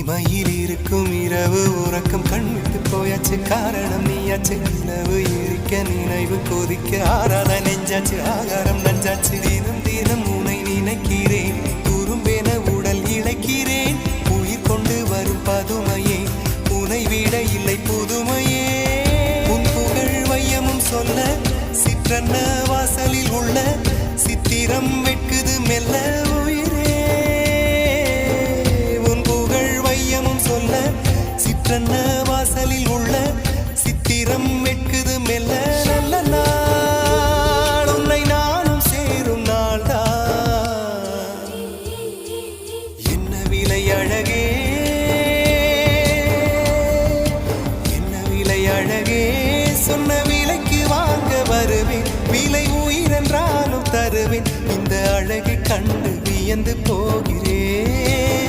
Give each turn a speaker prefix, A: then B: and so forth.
A: இமையில் இருக்கும் இரவு உறக்கம் கண்விட்டு போயாச்சு காரணம் நீயாச்சு நிலவு எரிக்க நினைவு கொதிக்க ஆறாத நெஞ்சாச்சு ஆகாரம் நஞ்சாச்சு தினம் தினம் உனை நினைக்கிறேன் குறும்பென உடல் இழைக்கிறேன் உயிர் கொண்டு வரும் பதுமையே உனை விட இல்லை புதுமையே உன் புகழ் வையமும் சொல்ல சிற்றன்ன வாசலில் உள்ள சித்திரம் வெட்குது மெல்ல உயிரே உன் புகழ் வையமும் சொல்ல சிற்றன்ன வாசலில் உள்ள சித்திரம் வெட்குது மெல்ல நல்ல நாள் உன்னை நானும் சேரும் நாள்தான் என்ன விலை அழகே என்ன விலை அழகே சொன்ன விலைக்கு வாங்க வருவேன் விலை உயிரென்றாலும் தருவேன் இந்த அழகை கண்டு வியந்து போகிறேன்